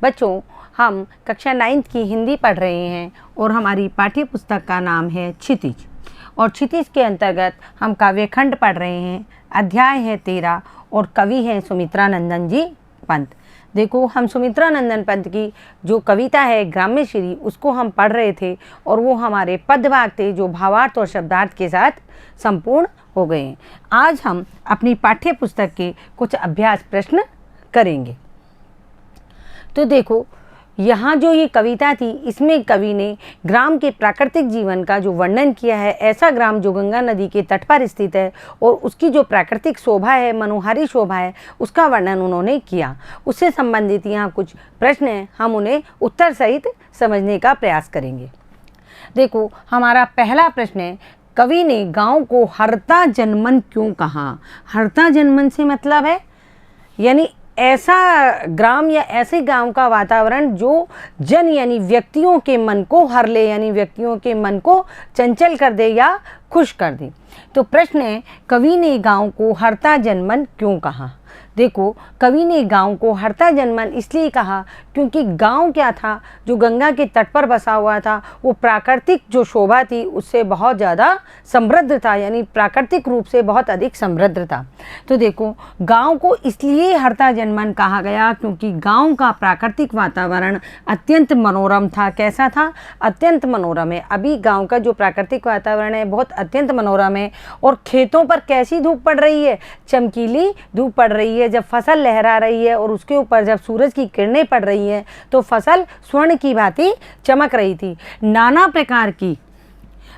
बच्चों, हम कक्षा 9th की हिंदी पढ़ रहे हैं और हमारी पाठ्य पुस्तक का नाम है क्षितिज। और क्षितिज के अंतर्गत हम काव्यखंड पढ़ रहे हैं। अध्याय है 13 और कवि हैं सुमित्रानंदन जी पंत। देखो, हम सुमित्रानंदन पंत की जो कविता है ग्राम्यश्री, उसको हम पढ़ रहे थे और वो हमारे पद्यभाग थे जो भावार्थ और शब्दार्थ के साथ संपूर्ण हो गए हैं। आज हम अपनी पाठ्य पुस्तक के कुछ अभ्यास प्रश्न करेंगे। तो देखो, यहाँ जो ये कविता थी, इसमें कवि ने ग्राम के प्राकृतिक जीवन का जो वर्णन किया है। ऐसा ग्राम जो गंगा नदी के तट पर स्थित है और उसकी जो प्राकृतिक शोभा है, मनोहारी शोभा है, उसका वर्णन उन्होंने किया। उससे संबंधित यहाँ कुछ प्रश्न हैं, हम उन्हें उत्तर सहित समझने का प्रयास करेंगे। देखो, हमारा पहला प्रश्न है, कवि ने गाँव को हरता जनमन क्यों कहा? हरता जनमन से मतलब है यानी ऐसा ग्राम या ऐसे गांव का वातावरण जो जन यानी व्यक्तियों के मन को हर ले, यानी व्यक्तियों के मन को चंचल कर दे या खुश कर दे। तो प्रश्न है, कवि ने गांव को हरता जनमन क्यों कहा? देखो, कवि ने गांव को हरता जनमन इसलिए कहा क्योंकि गांव क्या था, जो गंगा के तट पर बसा हुआ था, वो प्राकृतिक जो शोभा थी उससे बहुत ज़्यादा समृद्ध था, यानी प्राकृतिक रूप से बहुत अधिक समृद्ध था। तो देखो, गांव को इसलिए हरता जनमन कहा गया क्योंकि गांव का प्राकृतिक वातावरण अत्यंत मनोरम था। कैसा था? अत्यंत मनोरम है। अभी गाँव का जो प्राकृतिक वातावरण है बहुत अत्यंत मनोरम है। और खेतों पर कैसी धूप पड़ रही है? चमकीली धूप पड़ रही है। जब फसल लहरा रही है और उसके ऊपर जब सूरज की किरणें पड़ रही हैं तो फसल स्वर्ण की भांति चमक रही थी। नाना प्रकार की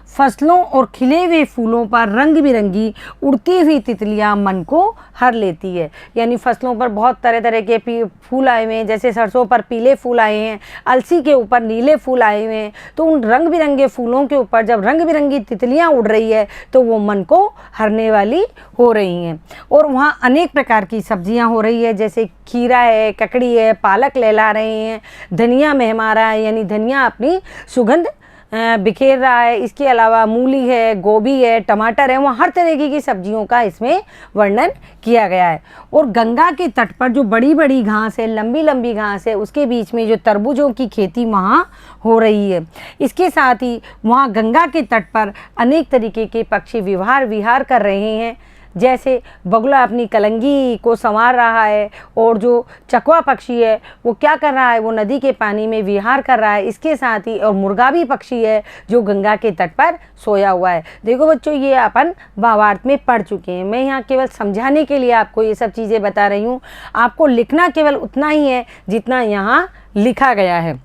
फसलों और खिले हुए फूलों पर रंग बिरंगी उड़ती हुई तितलियां मन को हर लेती है। यानी फसलों पर बहुत तरह तरह के फूल आए हुए हैं, जैसे सरसों पर पीले फूल आए हैं, अलसी के ऊपर नीले फूल आए हुए हैं। तो उन रंग बिरंगे फूलों के ऊपर जब रंग बिरंगी तितलियां उड़ रही है तो वो मन को हरने वाली हो रही हैं। और वहाँ अनेक प्रकार की सब्जियां हो रही है, जैसे खीरा है, ककड़ी है, पालक लहला रहे हैं, धनिया महमा रहा है, यानी धनिया अपनी सुगंध बिखेर रहा है। इसके अलावा मूली है, गोभी है, टमाटर है, वहाँ हर तरीके की सब्जियों का इसमें वर्णन किया गया है। और गंगा के तट पर जो बड़ी बड़ी घास है, लंबी लंबी घास है, उसके बीच में जो तरबूजों की खेती वहाँ हो रही है। इसके साथ ही वहाँ गंगा के तट पर अनेक तरीके के पक्षी विहार कर रहे हैं, जैसे बगुला अपनी कलंगी को संवार रहा है और जो चकवा पक्षी है वो क्या कर रहा है, वो नदी के पानी में विहार कर रहा है। इसके साथ ही और मुर्गा भी पक्षी है जो गंगा के तट पर सोया हुआ है। देखो बच्चों, ये अपन भावार्थ में पढ़ चुके हैं। मैं यहाँ केवल समझाने के लिए आपको ये सब चीज़ें बता रही हूँ। आपको लिखना केवल उतना ही है जितना यहाँ लिखा गया है।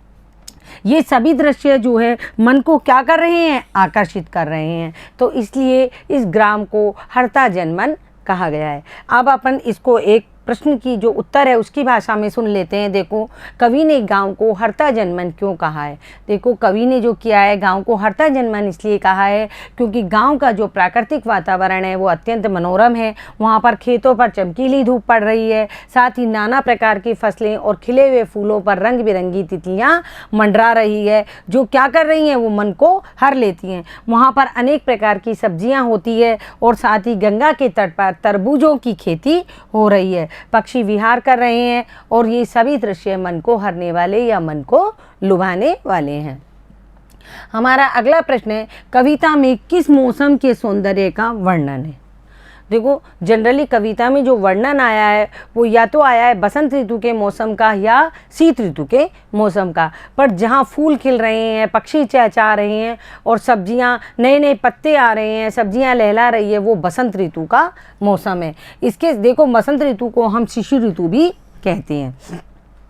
ये सभी दृश्य जो है मन को क्या कर रहे हैं? आकर्षित कर रहे हैं। तो इसलिए इस ग्राम को हरता जनमन कहा गया है। अब अपन इसको एक प्रश्न की जो उत्तर है उसकी भाषा में सुन लेते हैं। देखो, कवि ने गांव को हरता जनमन क्यों कहा है? देखो, कवि ने जो किया है, गांव को हरता जनमन इसलिए कहा है क्योंकि गांव का जो प्राकृतिक वातावरण है वो अत्यंत मनोरम है। वहाँ पर खेतों पर चमकीली धूप पड़ रही है, साथ ही नाना प्रकार की फसलें और खिले हुए फूलों पर रंग बिरंगी तितलियाँ मंडरा रही है, जो क्या कर रही हैं, वो मन को हर लेती हैं। वहाँ पर अनेक प्रकार की सब्जियाँ होती है और साथ ही गंगा के तट पर तरबूजों की खेती हो रही है, पक्षी विहार कर रहे हैं और ये सभी दृश्य मन को हरने वाले या मन को लुभाने वाले हैं। हमारा अगला प्रश्न है, कविता में किस मौसम के सौंदर्य का वर्णन है? देखो, जनरली कविता में जो वर्णन आया है वो या तो आया है बसंत ऋतु के मौसम का या शीत ऋतु के मौसम का। पर जहाँ फूल खिल रहे हैं, पक्षी चहचहा रहे हैं और सब्जियाँ, नए नए पत्ते आ रहे हैं, सब्जियाँ लहला रही है, वो बसंत ऋतु का मौसम है। इसके देखो, बसंत ऋतु को हम शिशिर ऋतु भी कहते हैं।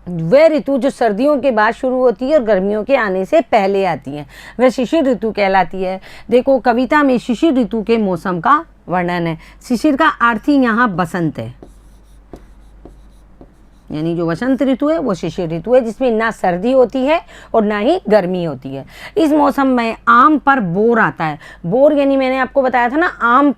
वह ऋतु जो सर्दियों के बाद शुरू होती है और गर्मियों के आने से पहले आती है, वह शिशिर ऋतु कहलाती है। देखो, कविता में शिशिर ऋतु के मौसम का वर्णन है। शिशिर का अर्थ ही यहाँ बसंत है, यानी जो वसंत ऋतु है वो शिशिर ऋतु है, जिसमें ना सर्दी होती है और ना ही गर्मी होती है। इस मौसम में आम पर बोर आता है। बोर यानी मैंने आपको बताया था ना, आम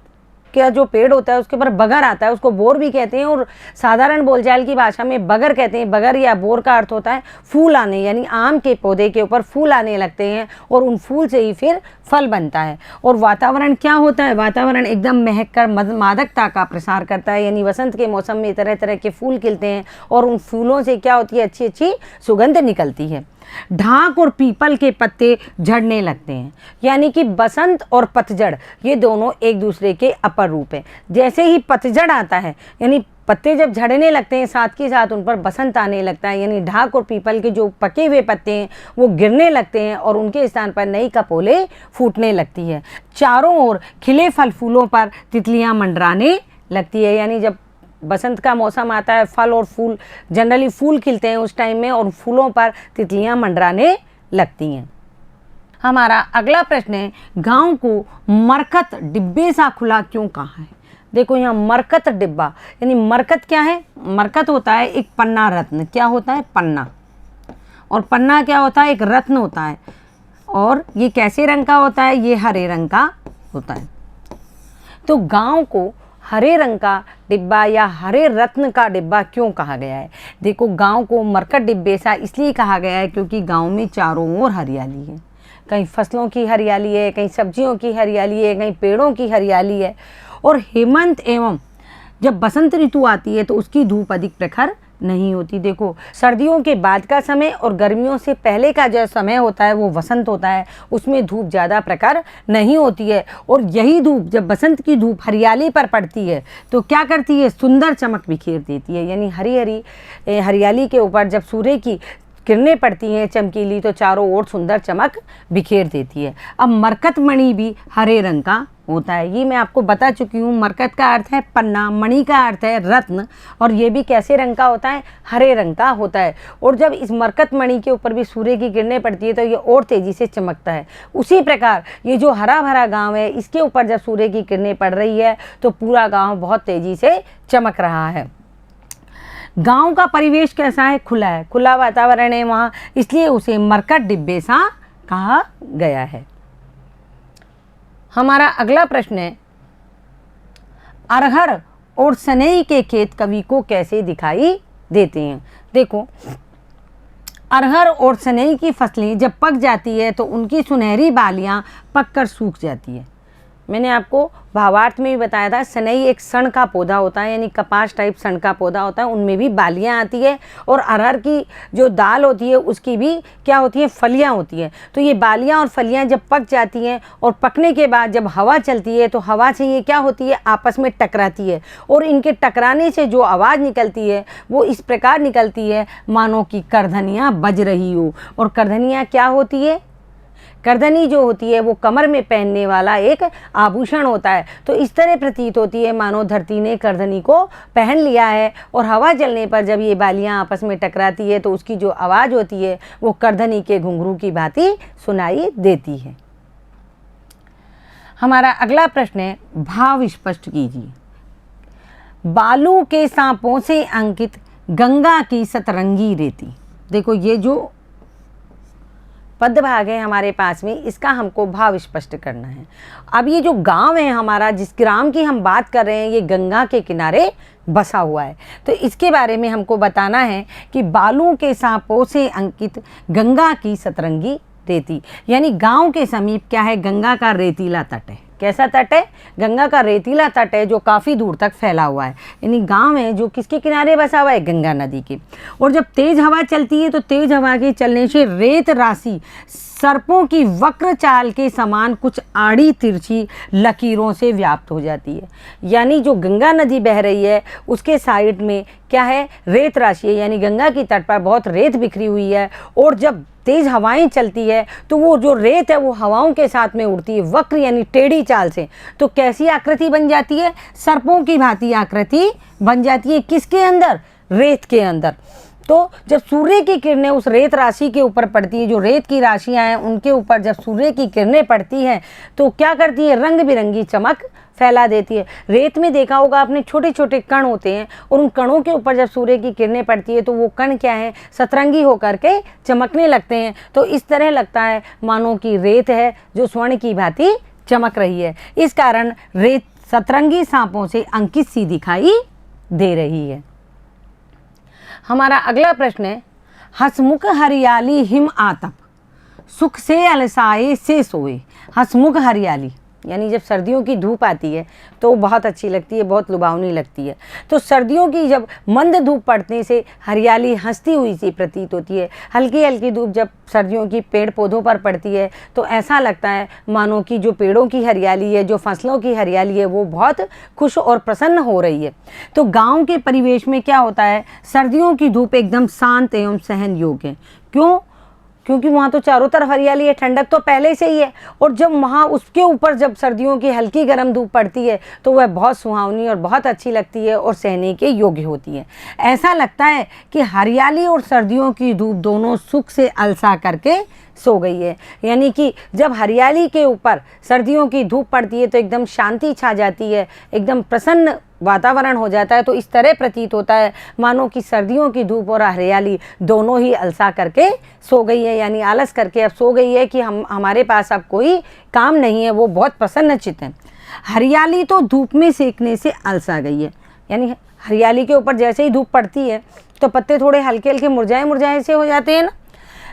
का जो पेड़ होता है उसके ऊपर बगर आता है, उसको बोर भी कहते हैं, और साधारण बोलचाल की भाषा में बगर कहते हैं। बगर या बोर का अर्थ होता है फूल आने, यानी आम के पौधे के ऊपर फूल आने लगते हैं और उन फूल से ही फिर फल बनता है। और वातावरण क्या होता है, वातावरण एकदम महक कर मादकता का प्रसार करता है, यानी वसंत के मौसम में तरह तरह के फूल खिलते हैं और उन फूलों से क्या होती है, अच्छी अच्छी सुगंध निकलती है। ढाक और पीपल के पत्ते झड़ने लगते हैं, यानी कि बसंत और पतझड़ ये दोनों एक दूसरे के अपर रूप हैं। जैसे ही पतझड़ आता है, यानी पत्ते जब झड़ने लगते हैं, साथ के साथ उन पर बसंत आने लगता है, यानी ढाक और पीपल के जो पके हुए पत्ते हैं वो गिरने लगते हैं और उनके स्थान पर नई कपोले फूटने लगती है। चारों ओर खिले फल फूलों पर तितलियां मंडराने लगती है, यानी जब बसंत का मौसम आता है, फल और फूल जनरली फूल खिलते हैं उस टाइम में, और फूलों पर तितलियां मंडराने लगती हैं। हमारा अगला प्रश्न है, गांव को मरकत डिब्बे सा खुला क्यों कहा है? देखो यहाँ मरकत डिब्बा, यानी मरकत क्या है, मरकत होता है एक पन्ना रत्न। क्या होता है? पन्ना। और पन्ना क्या होता है? एक रत्न होता है। और ये कैसे रंग का होता है? ये हरे रंग का होता है। तो गांव को हरे रंग का डिब्बा या हरे रत्न का डिब्बा क्यों कहा गया है? देखो गांव को मरकट डिब्बे सा इसलिए कहा गया है क्योंकि गांव में चारों ओर हरियाली है। कहीं फसलों की हरियाली है, कहीं सब्जियों की हरियाली है, कहीं पेड़ों की हरियाली है। और हेमंत एवं जब बसंत ऋतु आती है तो उसकी धूप अधिक प्रखर नहीं होती। देखो सर्दियों के बाद का समय और गर्मियों से पहले का जो समय होता है वो वसंत होता है, उसमें धूप ज़्यादा प्रखर नहीं होती है। और यही धूप जब बसंत की धूप हरियाली पर पड़ती है तो क्या करती है? सुंदर चमक बिखेर देती है, यानी हरी हरी हरियाली के ऊपर जब सूर्य की किरणें पड़ती हैं चमकीली तो चारों ओर सुंदर चमक बिखेर देती है। अब मरकत मणि भी हरे रंग का होता है, ये मैं आपको बता चुकी हूँ। मरकत का अर्थ है पन्ना, मणि का अर्थ है रत्न, और ये भी कैसे रंग का होता है? हरे रंग का होता है। और जब इस मरकत मणि के ऊपर भी सूर्य की किरणें पड़ती है तो ये और तेज़ी से चमकता है। उसी प्रकार ये जो हरा भरा गाँव है, इसके ऊपर जब सूर्य की किरणें पड़ रही है तो पूरा गाँव बहुत तेज़ी से चमक रहा है। गांव का परिवेश कैसा है? खुला है, खुला वातावरण है वहाँ, इसलिए उसे मरकट डिब्बे सा कहा गया है। हमारा अगला प्रश्न है, अरहर और सनई के खेत कवि को कैसे दिखाई देते हैं? देखो अरहर और सनई की फसलें जब पक जाती है तो उनकी सुनहरी बालियाँ पककर सूख जाती है। मैंने आपको भावार्थ में भी बताया था, सनई एक सण का पौधा होता है, यानी कपास टाइप सण का पौधा होता है, उनमें भी बालियां आती है। और अरहर की जो दाल होती है उसकी भी क्या होती है? फलियां होती है। तो ये बालियां और फलियां जब पक जाती हैं और पकने के बाद जब हवा चलती है तो हवा से ये क्या होती है? आपस में टकराती है, और इनके टकराने से जो आवाज़ निकलती है वो इस प्रकार निकलती है मानो कि करधनियाँ बज रही हो। और करधनियाँ क्या होती है? करधनी जो होती है वो कमर में पहनने वाला एक आभूषण होता है। तो इस तरह प्रतीत होती है मानो धरती ने करधनी को पहन लिया है, और हवा चलने पर जब ये बालियां आपस में टकराती है तो उसकी जो आवाज़ होती है वो करधनी के घुंघरू की भांति सुनाई देती है। हमारा अगला प्रश्न है, भाव स्पष्ट कीजिए। बालू के सांपों से अंकित गंगा की सतरंगी रेती। देखो ये जो पद भाग है हमारे पास में, इसका हमको भाव स्पष्ट करना है। अब ये जो गांव है हमारा, जिस ग्राम की हम बात कर रहे हैं, ये गंगा के किनारे बसा हुआ है। तो इसके बारे में हमको बताना है कि बालू के सांपों से अंकित गंगा की सतरंगी रेती, यानी गांव के समीप क्या है? गंगा का रेतीला तट है। कैसा तट है? गंगा का रेतीला तट है जो काफ़ी दूर तक फैला हुआ है। यानी गांव है जो किसके किनारे बसा हुआ है? गंगा नदी के। और जब तेज़ हवा चलती है तो तेज़ हवा के चलने से रेत राशि सर्पों की वक्र चाल के समान कुछ आड़ी तिरछी लकीरों से व्याप्त हो जाती है। यानी जो गंगा नदी बह रही है उसके साइड में क्या है? रेत राशि है, यानी गंगा की तट पर बहुत रेत बिखरी हुई है। और जब तेज़ हवाएं चलती है तो वो जो रेत है वो हवाओं के साथ में उड़ती है, वक्र यानी टेढ़ी चाल से। तो कैसी आकृति बन जाती है? सर्पों की भांति आकृति बन जाती है। किसके अंदर? रेत के अंदर। तो जब सूर्य की किरणें उस रेत राशि के ऊपर पड़ती है, जो रेत की राशियां हैं उनके ऊपर जब सूर्य की किरणें पड़ती हैं तो क्या करती है? रंग बिरंगी चमक फैला देती है। रेत में देखा होगा आपने, छोटे छोटे कण होते हैं, और उन कणों के ऊपर जब सूर्य की किरणें पड़ती है तो वो कण क्या है? सतरंगी होकर के चमकने लगते हैं। तो इस तरह लगता है मानो कि रेत है जो स्वर्ण की भांति चमक रही है। इस कारण रेत सतरंगी सांपों से अंकित सी दिखाई दे रही है। हमारा अगला प्रश्न है, हसमुख हरियाली हिम आतप, सुख से अलसाए से सोए। हसमुख हरियाली यानी जब सर्दियों की धूप आती है तो बहुत अच्छी लगती है, बहुत लुभावनी लगती है। तो सर्दियों की जब मंद धूप पड़ने से हरियाली हंसती हुई सी प्रतीत होती है। हल्की हल्की धूप जब सर्दियों की पेड़ पौधों पर पड़ती है तो ऐसा लगता है मानो कि जो पेड़ों की हरियाली है, जो फसलों की हरियाली है, वो बहुत खुश और प्रसन्न हो रही है। तो गाँव के परिवेश में क्या होता है, सर्दियों की धूप एकदम शांत एवं सहन योग्य है। क्यों? क्योंकि वहाँ तो चारों तरफ हरियाली है, ठंडक तो पहले से ही है, और जब वहाँ उसके ऊपर जब सर्दियों की हल्की गर्म धूप पड़ती है तो वह बहुत सुहावनी और बहुत अच्छी लगती है और सहने के योग्य होती है। ऐसा लगता है कि हरियाली और सर्दियों की धूप दोनों सुख से अलसा करके सो गई है। यानी कि जब हरियाली के ऊपर सर्दियों की धूप पड़ती है तो एकदम शांति छा जाती है, एकदम प्रसन्न वातावरण हो जाता है। तो इस तरह प्रतीत होता है मानो कि सर्दियों की धूप और हरियाली दोनों ही अलसा करके सो गई है, यानी आलस करके अब सो गई है कि हमारे पास अब कोई काम नहीं है, वो बहुत प्रसन्नचित्त है। हरियाली तो धूप में सेकने से अलसा गई है, यानी हरियाली के ऊपर जैसे ही धूप पड़ती है तो पत्ते थोड़े हल्के हल्के मुरझाए मुरझाए से हो जाते हैं ना,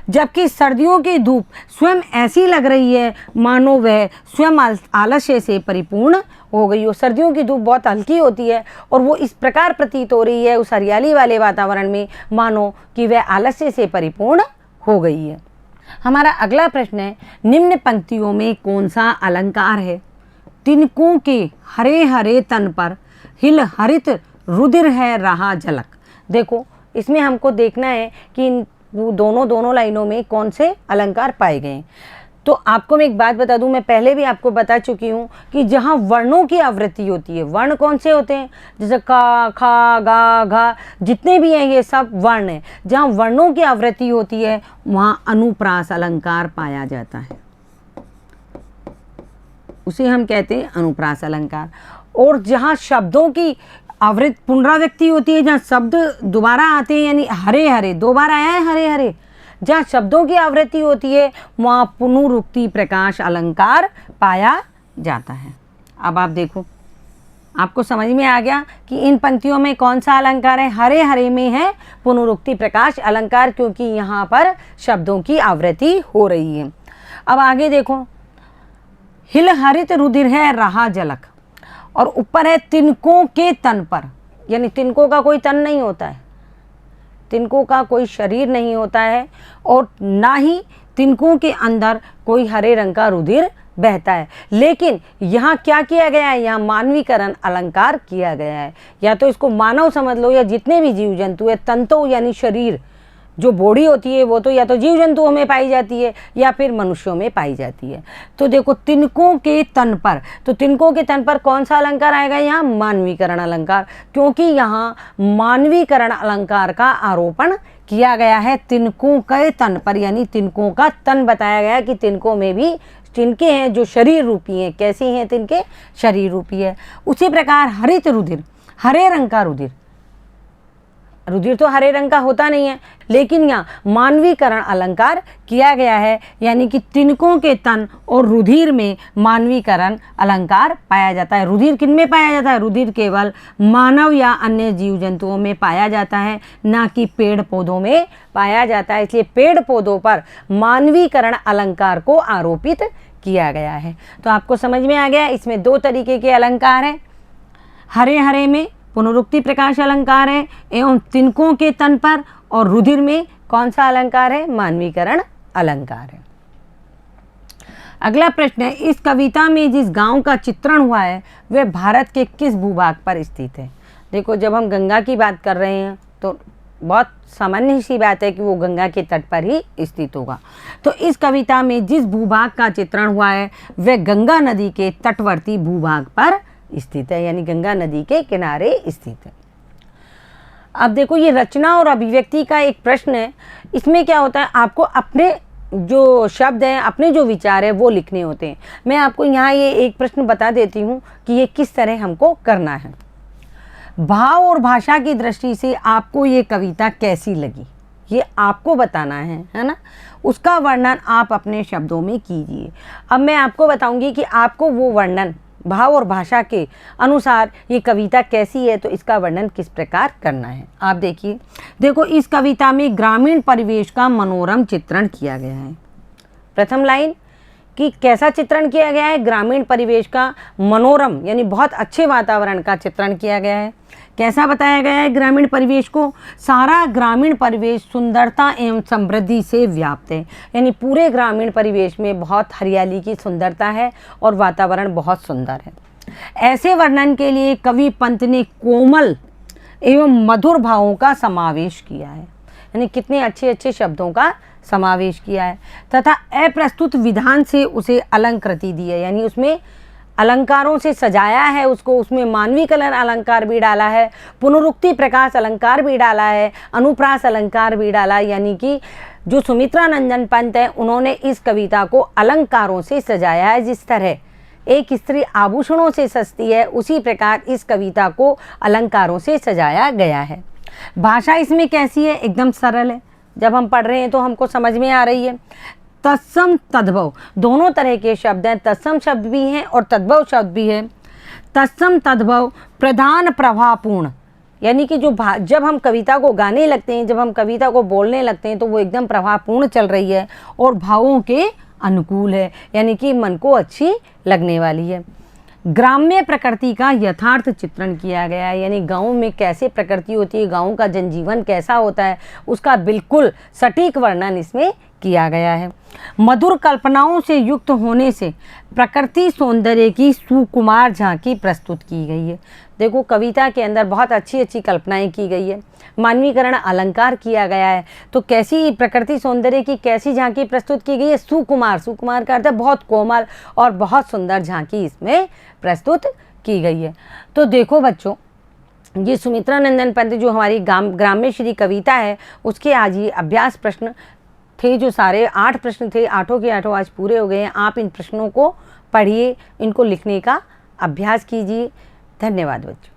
जबकि सर्दियों की धूप स्वयं ऐसी लग रही है मानो वह स्वयं आलस्य से परिपूर्ण हो गई हो। सर्दियों की धूप बहुत हल्की होती है और वो इस प्रकार प्रतीत हो रही है उस हरियाली वाले वातावरण में मानो कि वह आलस्य से परिपूर्ण हो गई है। हमारा अगला प्रश्न है, निम्न पंक्तियों में कौन सा अलंकार है? तिनकों के हरे हरे तन पर हिल हरित रुधिर है रहा झलक। देखो, इसमें हमको देखना है कि दोनों लाइनों में कौन से अलंकार पाए गए। तो आपको मैं एक बात बता दूं, मैं पहले भी आपको बता चुकी हूं कि जहां वर्णों की आवृत्ति होती है, वर्ण कौन से होते हैं, जैसे का, खा, गा, घा, जितने भी हैं ये सब वर्ण हैं। जहां वर्णों की आवृत्ति होती है वहां अनुप्रास अलंकार पाया जाता है, उसे हम कहते हैं अनुप्रास अलंकार। और जहां शब्दों की पुनरावृत्ति होती है, जहाँ शब्द दोबारा आते हैं, यानी हरे हरे दो बार आया है हरे हरे, जहाँ शब्दों की आवृत्ति होती है वहाँ पुनरुक्ति प्रकाश अलंकार पाया जाता है। अब आप देखो, आपको समझ में आ गया कि इन पंक्तियों में कौन सा अलंकार है। हरे हरे में है पुनरुक्ति प्रकाश अलंकार, क्योंकि यहाँ पर शब्दों की आवृत्ति हो रही है। अब आगे देखो, हिल हरित रुधिर है रहा झलक, और ऊपर है तिनकों के तन पर, यानी तिनकों का कोई तन नहीं होता है, तिनकों का कोई शरीर नहीं होता है, और ना ही तिनकों के अंदर कोई हरे रंग का रुधिर बहता है। लेकिन यहाँ क्या किया गया है, यहाँ मानवीकरण अलंकार किया गया है। या तो इसको मानव समझ लो या जितने भी जीव जंतु है, तंतु यानी शरीर, जो बॉडी होती है वो तो या तो जीव जंतुओं में पाई जाती है या फिर मनुष्यों में पाई जाती है। तो देखो, तिनकों के तन पर, तो तिनकों के तन पर कौन सा अलंकार आएगा, यहाँ मानवीकरण अलंकार, क्योंकि यहाँ मानवीकरण अलंकार का आरोपण किया गया है तिनकों के तन पर, यानी तिनकों का तन बताया गया कि तिनकों में भी तिनके हैं जो शरीर रूपी हैं। कैसे हैं तिनके? शरीर रूपी है। उसी प्रकार हरित रुधिर, हरे रंग का रुधिर, रुधिर तो हरे रंग का होता नहीं है, लेकिन यहाँ मानवीकरण अलंकार किया गया है, यानी कि तिनकों के तन और रुधिर में मानवीकरण अलंकार पाया जाता है। रुधिर किन में पाया जाता है? रुधिर केवल मानव या अन्य जीव जंतुओं में पाया जाता है, ना कि पेड़ पौधों में पाया जाता है। इसलिए पेड़ पौधों पर मानवीकरण अलंकार को आरोपित किया गया है। तो आपको समझ में आ गया, इसमें दो तरीके के अलंकार हैं। हरे हरे में पुनरुक्ति प्रकाश अलंकार है एवं तिनकों के तन पर, और रुधिर में कौन सा अलंकार है? मानवीकरण अलंकार है। अगला प्रश्न है, इस कविता में जिस गांव का चित्रण हुआ है वह भारत के किस भूभाग पर स्थित है? देखो, जब हम गंगा की बात कर रहे हैं तो बहुत सामान्य सी बात है कि वो गंगा के तट पर ही स्थित होगा। तो इस कविता में जिस भूभाग का चित्रण हुआ है वह गंगा नदी के तटवर्ती भूभाग पर स्थित है, यानी गंगा नदी के किनारे स्थित है। अब देखो, ये रचना और अभिव्यक्ति का एक प्रश्न है। इसमें क्या होता है, आपको अपने जो शब्द हैं, अपने जो विचार है वो लिखने होते हैं। मैं आपको यहाँ ये एक प्रश्न बता देती हूँ कि ये किस तरह हमको करना है। भाव और भाषा की दृष्टि से आपको ये कविता कैसी लगी, ये आपको बताना है ना। उसका वर्णन आप अपने शब्दों में कीजिए। अब मैं आपको बताऊंगी कि आपको वो वर्णन भाव और भाषा के अनुसार ये कविता कैसी है, तो इसका वर्णन किस प्रकार करना है। आप देखिए, देखो इस कविता में ग्रामीण परिवेश का मनोरम चित्रण किया गया है। प्रथम लाइन कि कैसा चित्रण किया गया है, ग्रामीण परिवेश का मनोरम यानी बहुत अच्छे वातावरण का चित्रण किया गया है। कैसा बताया गया है ग्रामीण परिवेश को, सारा ग्रामीण परिवेश सुंदरता एवं समृद्धि से व्याप्त है, यानी पूरे ग्रामीण परिवेश में बहुत हरियाली की सुंदरता है और वातावरण बहुत सुंदर है। ऐसे वर्णन के लिए कवि पंत ने कोमल एवं मधुर भावों का समावेश किया है, यानी कितने अच्छे अच्छे शब्दों का समावेश किया है, तथा अप्रस्तुत विधान से उसे अलंकृति दी है, यानी उसमें अलंकारों से सजाया है उसको, उसमें मानवी कलन अलंकार भी डाला है, पुनरुक्ति प्रकाश अलंकार भी डाला है, अनुप्रास अलंकार भी डाला, यानी कि जो सुमित्रा नंदन पंत है उन्होंने इस कविता को अलंकारों से सजाया है। जिस तरह एक स्त्री आभूषणों से सजती है, उसी प्रकार इस कविता को अलंकारों से सजाया गया है। भाषा इसमें कैसी है, एकदम सरल है, जब हम पढ़ रहे हैं तो हमको समझ में आ रही है। तत्सम तद्भव दोनों तरह के शब्द हैं, तत्सम शब्द भी हैं और तद्भव शब्द भी है। तत्सम तद्भव प्रधान प्रभावपूर्ण, यानी कि जब हम कविता को गाने लगते हैं, जब हम कविता को बोलने लगते हैं तो वो एकदम प्रभावपूर्ण चल रही है और भावों के अनुकूल है, यानी कि मन को अच्छी लगने वाली है। ग्राम्य प्रकृति का यथार्थ चित्रण किया गया है, यानी गाँव में कैसे प्रकृति होती है, गाँव का जनजीवन कैसा होता है, उसका बिल्कुल सटीक वर्णन इसमें किया गया है। मधुर कल्पनाओं से युक्त होने से प्रकृति सौंदर्य की सुकुमार झांकी प्रस्तुत की गई है। देखो कविता के अंदर बहुत अच्छी अच्छी कल्पनाएं की गई है, मानवीकरण अलंकार किया गया है, तो कैसी प्रकृति सौंदर्य की कैसी झांकी प्रस्तुत की गई है, सुकुमार, सुकुमार का अर्थ है बहुत कोमल और बहुत सुंदर झांकी इसमें प्रस्तुत की गई है। तो देखो बच्चों, ये सुमित्रा नंदन पंत जो हमारी ग्राम्य श्री कविता है उसके आज ये अभ्यास प्रश्न थे, जो सारे 8 प्रश्न थे, 8 के 8 आज पूरे हो गए हैं। आप इन प्रश्नों को पढ़िए, इनको लिखने का अभ्यास कीजिए। धन्यवाद बच्चों।